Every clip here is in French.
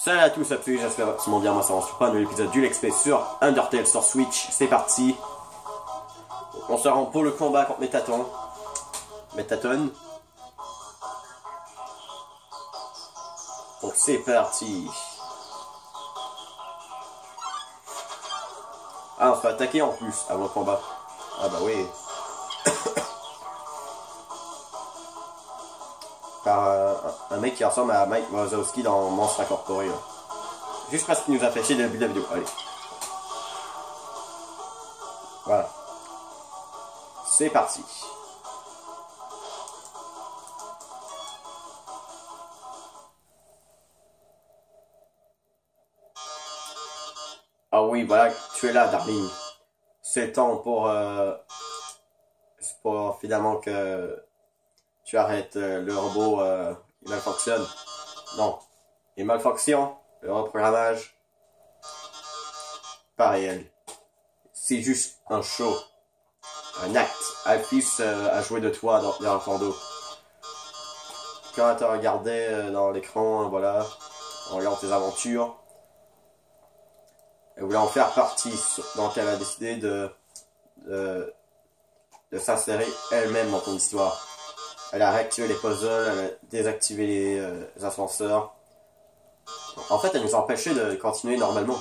Salut à tous, j'espère que tout le monde bien, moi ça va pas un nouvel épisode du Let's Play sur Undertale sur Switch, c'est parti. On se rend pour le combat contre Mettaton. Donc c'est parti. Ah, on se fait attaquer en plus avant le combat. Ah bah oui. Par un mec qui ressemble à Mike Wazowski dans Monstre Incorporé. Juste parce qu'il nous a fait chier dès le début de la vidéo. Allez. Voilà. C'est parti. Ah oui, voilà, tu es là, Darling. C'est temps pour finalement que tu arrêtes le robot, il malfonctionne. Non, il malfonctionne, le reprogrammage. Pas réel. C'est juste un show. Un acte. Alphys a joué de toi dans le fond. Quand tu regardais dans l'écran, voilà, on regarde tes aventures. Elle voulait en faire partie, donc elle a décidé de s'insérer elle-même dans ton histoire. Elle a réactivé les puzzles, elle a désactivé les ascenseurs. En fait, elle nous a empêché de continuer normalement.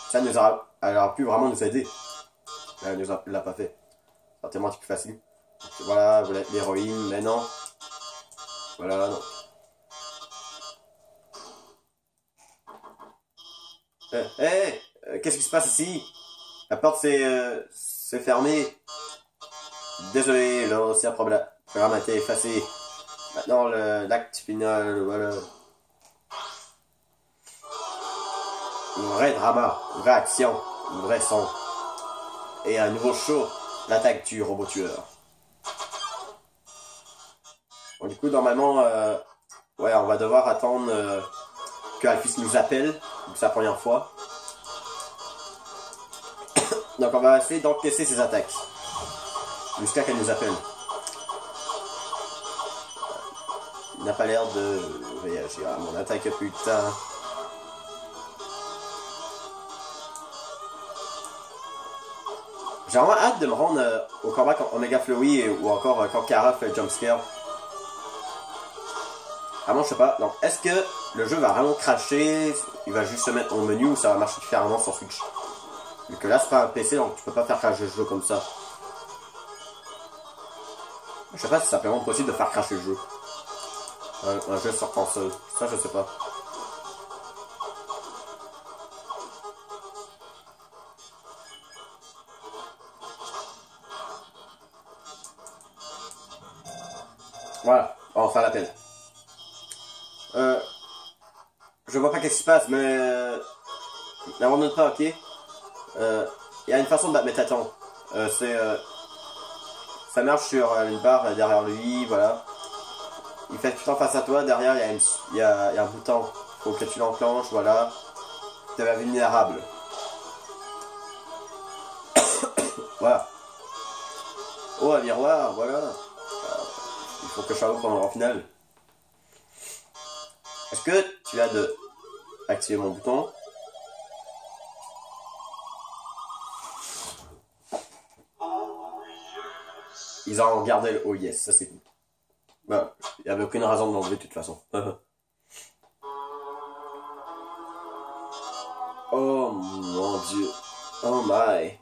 Ça elle aurait pu vraiment nous aider. Elle ne l'a pas fait. C'est tellement plus facile. Donc, voilà, vous êtes l'héroïne, mais non. Voilà, non. Qu'est-ce qui se passe ici? La porte s'est fermée. Désolé, l'ancien programme a été effacé. Maintenant, l'acte final, voilà. Un vrai drama, une vraie action, un vrai son. Et un nouveau show, l'attaque du robot tueur. Bon, du coup, normalement, ouais, on va devoir attendre que Alphys nous appelle. C'est la première fois. Donc on va essayer d'encaisser ses attaques. Jusqu'à qu'elle nous appelle. Il n'a pas l'air de réagir à mon attaque, putain. J'ai vraiment hâte de me rendre au combat contre Omega Flowey ou encore quand Kara fait le jumpscare. Vraiment, je sais pas. Donc, est-ce que le jeu va vraiment cracher? Il va juste se mettre au menu ou ça va marcher différemment sur Switch? Vu que là, c'est pas un PC, donc tu peux pas faire cracher le jeu comme ça. Je sais pas si c'est simplement possible de faire cracher le jeu. Un jeu sur console. Ça, je sais pas. Voilà, on va faire l'appel. Je vois pas qu'est-ce qui se passe, mais n'abandonne pas, ok? Il y a une façon de battre Mettaton. Ça marche sur une barre derrière lui, voilà. Il fait tout le temps face à toi, derrière il y a un bouton. Faut que tu l'enclenches, voilà. T'es la vulnérable. Voilà. Oh, un miroir, voilà. Il faut que je sois pendant le final. Est-ce que tu as de activer mon bouton? Ils ont gardé le oh yes, ça c'est cool. Bah, il n'y avait aucune raison de l'enlever de toute façon. Oh mon dieu. Oh my.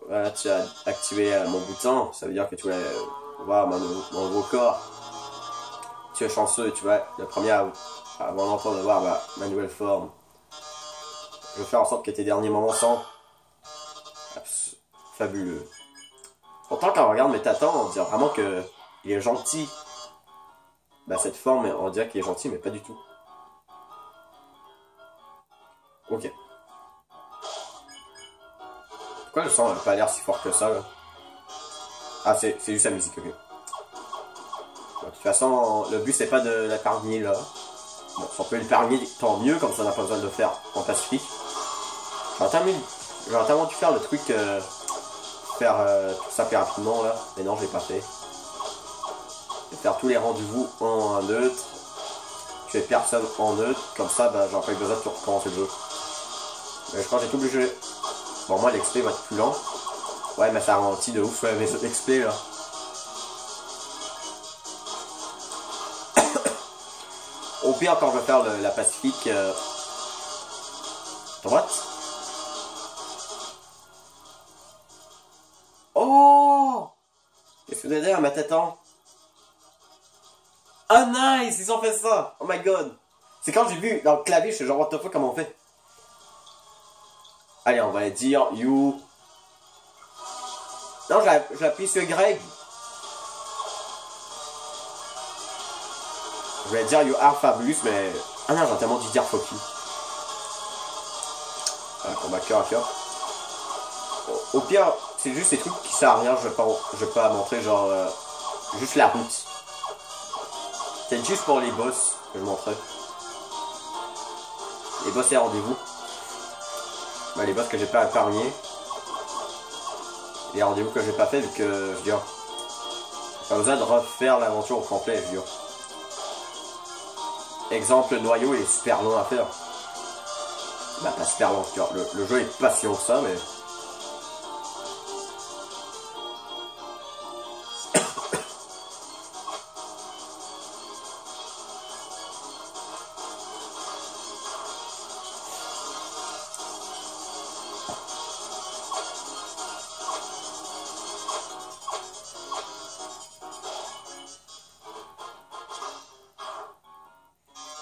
Voilà, tu as activé mon bouton. Ça veut dire que tu vas voir mon nouveau corps. Tu es chanceux, tu vois, le premier à avoir l'entendre de voir ma nouvelle forme. Je vais faire en sorte que tes derniers moments sont fabuleux. Pourtant, quand on regarde Mettaton, on dirait vraiment que il est gentil. Bah, cette forme, on dirait qu'il est gentil, mais pas du tout. Ok. Pourquoi le son n'a pas l'air si fort que ça, là? Ah, c'est juste la musique, ok. Bon, de toute façon, le but, c'est pas de l'épargner, là. Bon, si on peut l'épargner, tant mieux, comme ça, on n'a pas besoin de le faire en Pacifique. J'aurais tellement dû faire le truc... faire tout ça plus rapidement là, mais non j'ai pas fait. Je vais faire tous les rendez-vous un neutre. tuer personne en neutre, comme ça, bah, j'aurais pas eu besoin de recommencer le jeu. Mais je pense que j'ai tout obligé. Bon, moi, l'XP va être plus lent. Ouais, mais ça ralentit de ouf, mais l'XP, là. Au pire, quand je vais faire la Pacifique... droite. Oh! Qu'est-ce que vous avez dit à ma tête en? Ah nice! Ils ont fait ça! Oh my god! C'est quand j'ai vu dans le clavier, je suis genre what the fuck, comment on fait? Allez, on va dire you. Non, j'appuie sur Y. Je vais dire you are fabulous, mais. Ah non, j'ai tellement dû dire fuck you. Un combat cœur à cœur. Au pire, c'est juste des trucs qui servent à rien, je vais pas montrer, genre. Juste la route. C'est juste pour les boss que je montrais. Les boss et rendez-vous. Bah, les boss que j'ai pas épargnés. Les rendez-vous que j'ai pas fait vu que, je veux dire, pas besoin de refaire l'aventure au complet, je veux dire. Exemple, le noyau il est super long à faire. Bah pas super long, le jeu est pas si long que ça, mais...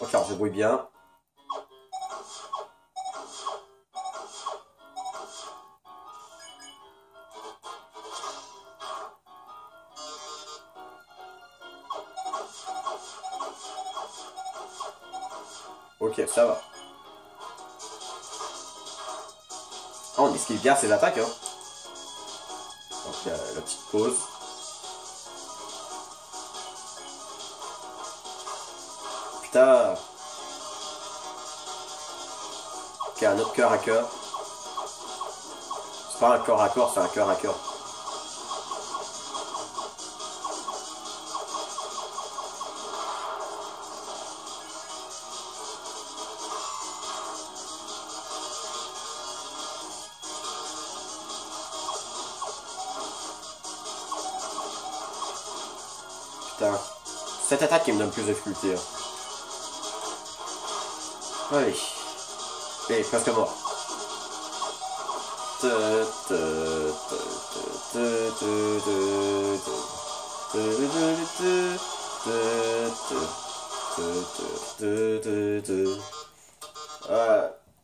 Ok, on se débrouille bien. Ok, ça va. Oh, on esquive bien ses attaques, hein. Donc, la petite pause. Putain. Ok, un autre cœur à cœur. C'est pas un corps à corps, c'est un cœur à cœur. Putain. Cette attaque qui me donne plus de difficulté. Hein. Allez. Et presque mort.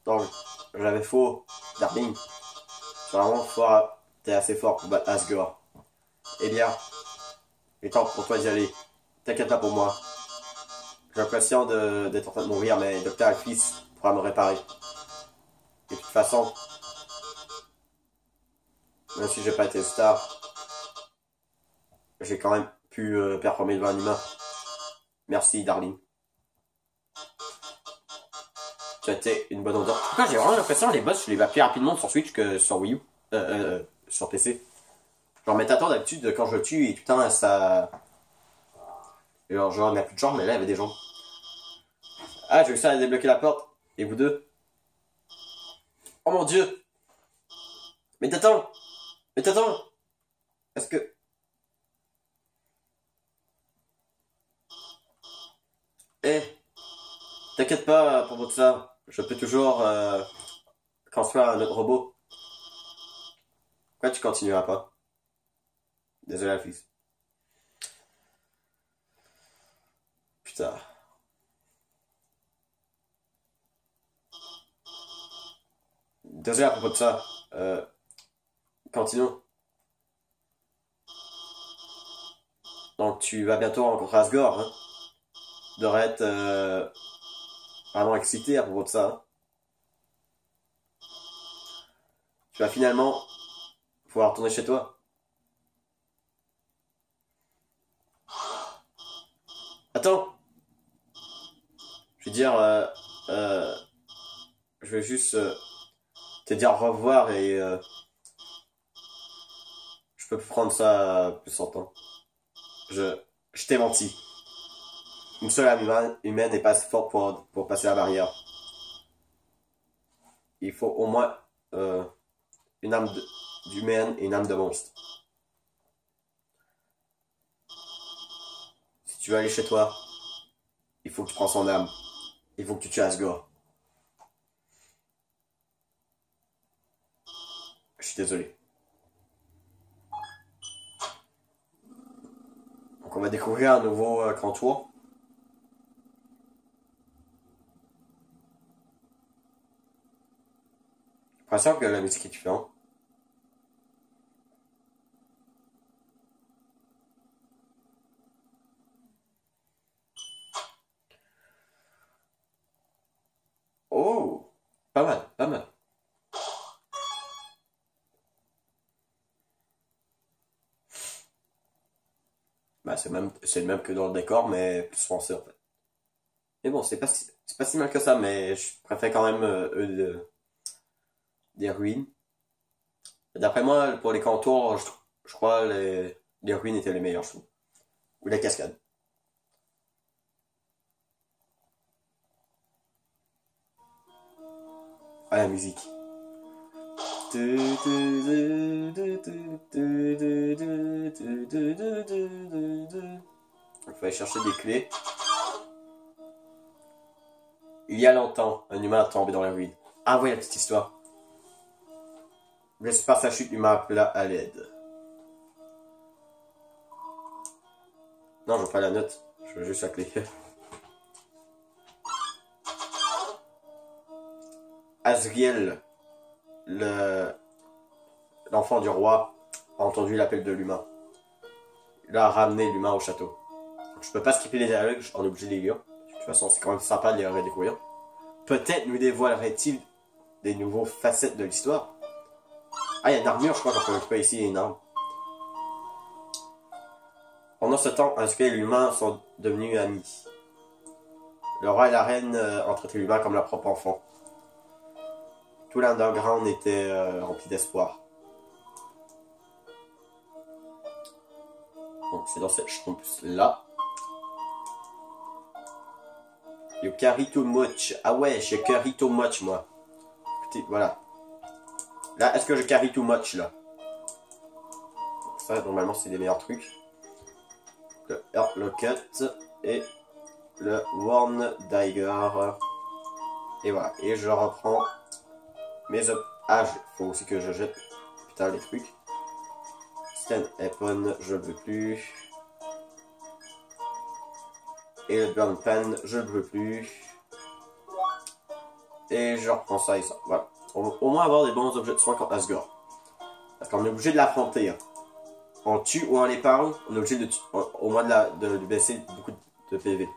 Non, j'avais faux. Darling. C'est vraiment fort. T'es assez fort pour battre Asgore. Eh bien, il est temps pour toi d'y aller. T'inquiète pas pour moi. J'ai l'impression d'être en train de mourir, mais Dr. Alphys pourra me réparer. Et de toute façon, même si j'ai pas été star, j'ai quand même pu performer devant un humain. Merci, darling. Tu as été une bonne odeur. Pourquoi j'ai vraiment l'impression que les boss, je les bats plus rapidement sur Switch que sur Wii U. Sur PC. Genre, mais t'attends d'habitude, quand je tue, et putain, ça... Alors, genre, il n'y a plus de gens, mais là, il y avait des gens. Ah, j'ai réussi à débloquer la porte. Et vous deux? Oh mon dieu! Mais t'attends! Mais t'attends! Est-ce que... Eh! T'inquiète pas pour tout ça. Je peux toujours construire un autre robot. Pourquoi tu continueras pas? Désolé, Alphys. Putain. Désolé à propos de ça. Continuons. Donc tu vas bientôt rencontrer Asgore, hein? Tu devrais être vraiment excité à propos de ça. Hein? Tu vas finalement pouvoir retourner chez toi. Attends! Je veux dire, je vais juste te dire au revoir et je peux prendre ça plus longtemps. Je t'ai menti. Une seule âme humaine n'est pas assez forte pour passer la barrière. Il faut au moins une âme d'humaine et une âme de monstre. Si tu veux aller chez toi, il faut que tu prends son âme. Il faut que tu tues Asgore. Je suis désolé. Donc on va découvrir un nouveau contour. J'ai l'impression que la musique est différente. Oh! Pas mal, pas mal. Bah, c'est le même que dans le décor, mais plus foncé en fait. Mais bon, c'est pas si mal que ça, mais je préfère quand même des ruines. D'après moi, pour les contours, je crois les ruines étaient les meilleures, je trouve. Ou la cascade. Ah, la musique. Il faut aller chercher des clés. Il y a longtemps, un humain a tombé dans la ruine. Ah oui, la petite histoire. Blessé par sa chute, l'humain appela à l'aide. Non, je veux pas la note. Je veux juste la clé. Asriel, l'enfant du roi, a entendu l'appel de l'humain. Il a ramené l'humain au château. Je peux pas skipper les dialogues, on est obligé de les lire. De toute façon, c'est quand même sympa de les redécouvrir. Peut-être nous dévoilerait-il des nouveaux facettes de l'histoire. Ah, il y a une armure, je crois qu'on peut récupérer ici, une arme. Pendant ce temps, Asriel et l'humain sont devenus amis. Le roi et la reine entretenaient l'humain comme leur propre enfant. Tout l'underground était rempli d'espoir. Donc c'est dans cette chambre là. You carry too much. Ah ouais, je carry too much moi. Écoutez, voilà. Là, est-ce que je carry too much là? Ça, normalement, c'est les meilleurs trucs. Le Earth Locket et le Worn Dagger. Et voilà. Et je reprends mes up. Ah, faut aussi que je jette. Putain, les trucs. Stand Weapon, je ne veux plus. Et le Burn Pan, je ne veux plus. Et je reprends ça et ça. Voilà. Au moins avoir des bons objets de soin contre Asgore. Parce qu'on est obligé de l'affronter. Hein. On tue ou on l'épargne, on est obligé de au moins de baisser beaucoup de PV.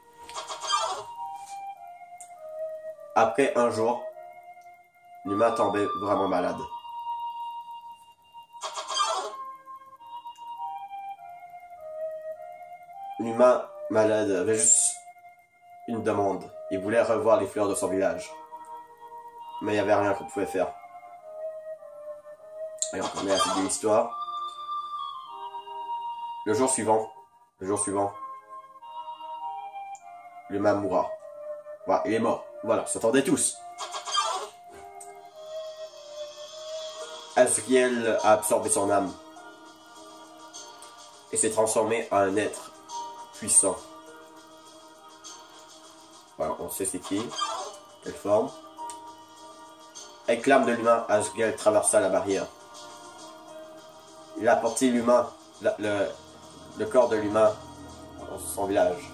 Après un jour, l'humain tombait vraiment malade. L'humain malade avait juste une demande. Il voulait revoir les fleurs de son village. Mais il n'y avait rien qu'on pouvait faire. Et on connaît la suite de l'histoire. Le jour suivant, l'humain mourra. Voilà, il est mort. Voilà, s'attendait tous. Asriel a absorbé son âme et s'est transformé en un être puissant. Voilà, on sait c'est qui, quelle forme. Avec l'âme de l'humain, Asriel traversa la barrière. Il a apporté l'humain, le corps de l'humain dans son village.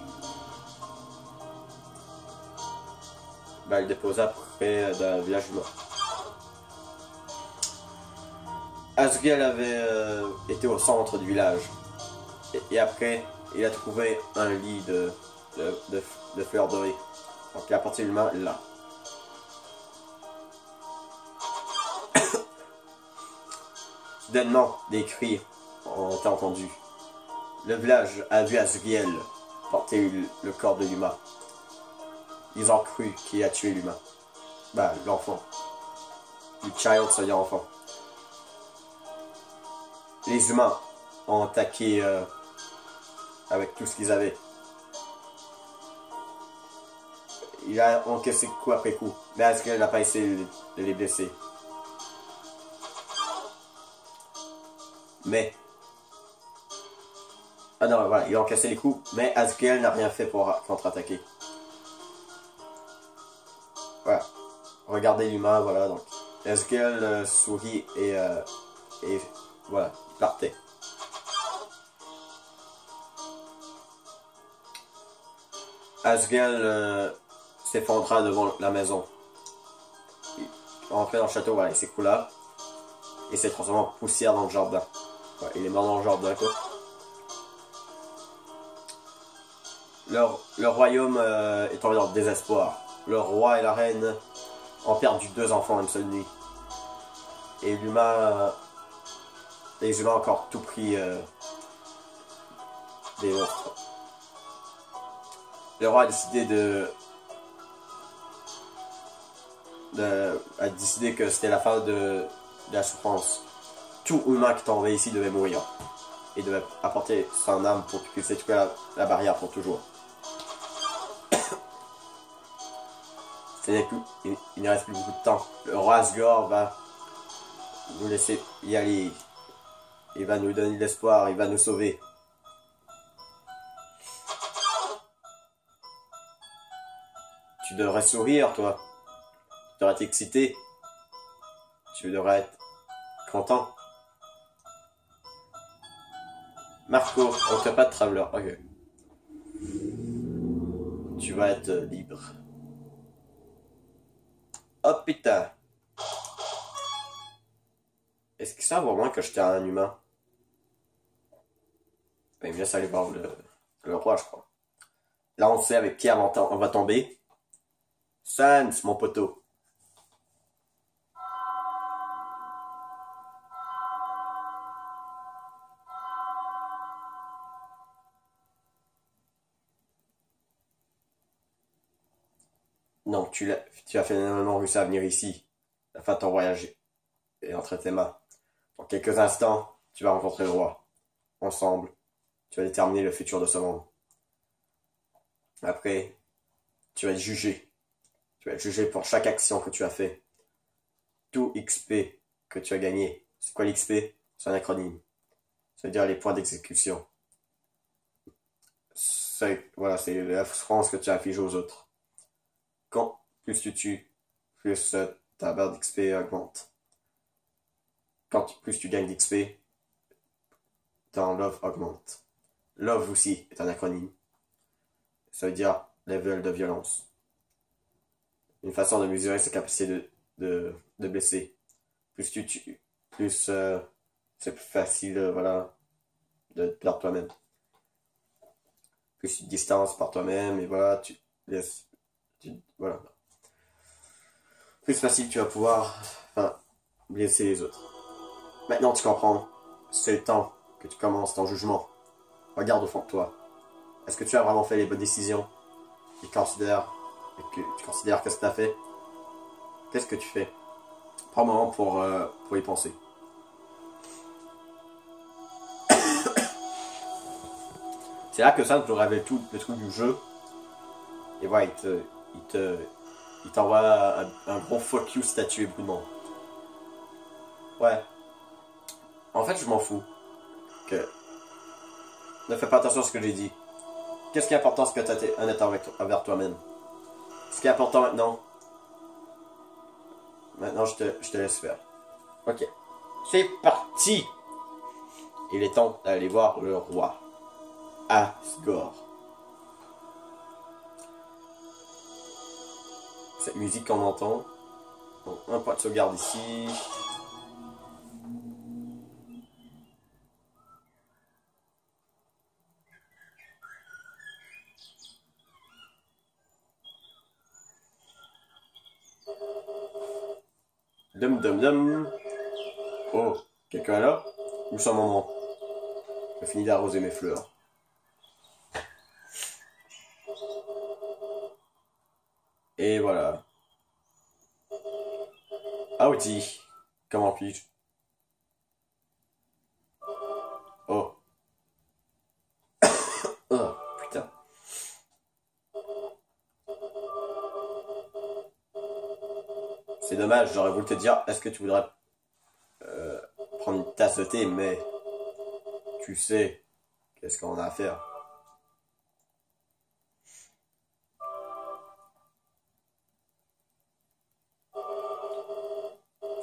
Ben, il le déposa près d'un village humain. Asriel avait été au centre du village. Et après, il a trouvé un lit de fleurs dorées. Donc il a apporté l'humain là. Soudainement, des cris ont été entendus. Le village a vu Asriel porter le corps de l'humain. Ils ont cru qu'il a tué l'humain. Bah, l'enfant. Le child, ça veut dire enfant. Les humains ont attaqué avec tout ce qu'ils avaient. il a encaissé coup après coup. Mais Asgel n'a pas essayé de les blesser. Mais... Ah non, voilà, il a encaissé les coups, mais Asgel n'a rien fait pour contre-attaquer. Voilà. Regardez l'humain, voilà, donc. Asgel sourit et voilà, il partait. Asgel s'effondra devant la maison. Il rentrait dans le château, voilà, il s'écroula. Et s'est transformé en poussière dans le jardin. Ouais, il est mort dans le jardin, quoi. Le royaume est tombé dans le désespoir. Le roi et la reine ont perdu 2 enfants en une seule nuit. Et les humains ont encore tout pris des monstres. Le roi a décidé a décidé que c'était la fin de la souffrance. Tout humain qui tombait ici devait mourir. Et devait apporter son âme pour qu'il puisse étouffer la barrière pour toujours. Il ne reste plus beaucoup de temps. Le roi Asgore va nous laisser y aller. Il va nous donner de l'espoir, il va nous sauver. Tu devrais sourire, toi. Tu devrais être excité. Tu devrais être content. Marco, Octopath Traveler, ok. Tu vas être libre. Oh putain. Est-ce que ça vaut moins que j'étais un humain? Ben, il me laisse aller voir le roi, je crois. Là, on sait avec qui on va tomber. Sans, mon poteau. Non, tu as finalement réussi à venir ici. La fin de ton voyage est entre tes mains. Dans quelques instants, tu vas rencontrer le roi. Ensemble, tu vas déterminer le futur de ce monde. Après, tu vas être jugé. Tu vas être jugé pour chaque action que tu as fait. Tout XP que tu as gagné. C'est quoi l'XP? C'est un acronyme. Ça veut dire les points d'exécution. Voilà, c'est la souffrance que tu as infligée aux autres. Quand plus tu tues, plus ta barre d'XP augmente. Plus tu gagnes d'XP, ton love augmente. Love aussi est un acronyme. Ça veut dire level de violence. Une façon de mesurer sa capacité de blesser. Plus tu tues, plus c'est plus facile voilà, de te perdre toi-même. Plus tu te distances par toi-même et voilà, tu laisses. Voilà. Plus facile tu vas pouvoir blesser les autres. Maintenant tu comprends. C'est le temps que tu commences ton jugement. Regarde au fond de toi. Est-ce que tu as vraiment fait les bonnes décisions? Tu considères que ce que tu as fait? Qu'est-ce que tu fais? Prends un moment pour y penser. C'est là que ça te révèle tout le truc du jeu. Et voilà, il t'envoie un gros fuck you si t'as tué beaucoup de monde. Ouais. En fait, je m'en fous. Que... Ne fais pas attention à ce que j'ai dit. Qu'est-ce qui est important, c'est que tu as été honnête envers toi-même. Ce qui est important maintenant... Maintenant, je te laisse faire. Ok. C'est parti! Il est temps d'aller voir le roi. Asgore. Cette musique qu'on entend. Bon, un point de sauvegarde ici. Dum dum dum. Oh, quelqu'un est là? Où sont maman? J'ai fini d'arroser mes fleurs. Et voilà. Audi. Comment puis-je? Oh. Oh, putain. C'est dommage, j'aurais voulu te dire, est-ce que tu voudrais prendre une tasse de thé, mais tu sais, qu'est-ce qu'on a à faire.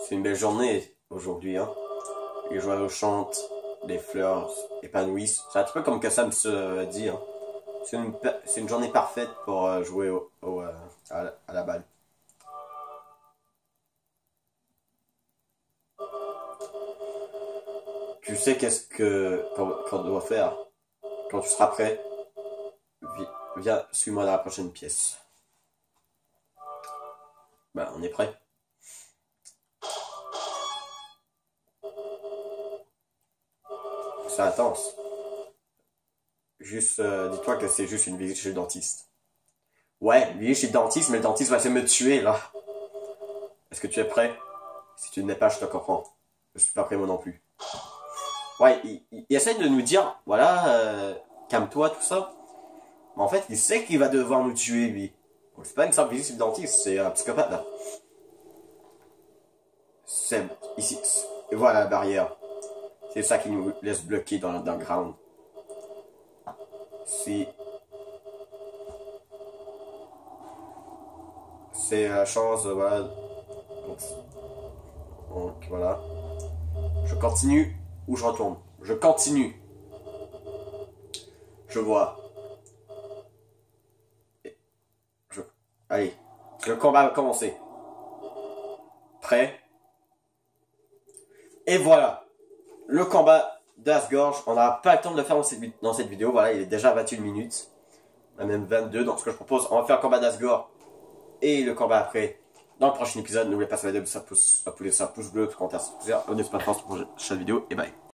C'est une belle journée aujourd'hui, hein. Les oiseaux chantent, les fleurs épanouissent. C'est un petit peu comme que Sam se dit, hein. C'est une journée parfaite pour jouer à la balle. Tu sais qu'est-ce qu'on doit faire. Quand tu seras prêt, viens, suis-moi dans la prochaine pièce. Ben, on est prêt. C'est intense. Juste, dis-toi que c'est juste une visite chez le dentiste. Ouais, une visite chez le dentiste, mais le dentiste va essayer de me tuer, là. Est-ce que tu es prêt? Si tu ne l'es pas, je te comprends. Je suis pas prêt, moi non plus. Ouais, il essaie de nous dire, voilà, calme-toi, tout ça. Mais en fait, il sait qu'il va devoir nous tuer, lui. Donc c'est pas une simple visite chez le dentiste, c'est un psychopathe, là. C'est ici. Et voilà la barrière. C'est ça qui nous laisse bloquer dans l'underground. Si... C'est la chance, voilà. Donc, voilà. Je continue ou je retourne. Je continue. Je vois. Je... Allez, le combat va commencer. Prêt? Et voilà. Le combat d'Asgorge. On n'a pas le temps de le faire dans cette vidéo. Voilà, il est déjà 21 minutes. On a même 22. Donc ce que je propose, on va faire le combat d'Asgore et le combat après dans le prochain épisode. N'oubliez pas de ça pouce bleu, commentaire, abonnez-vous pour la prochaine vidéo et bye.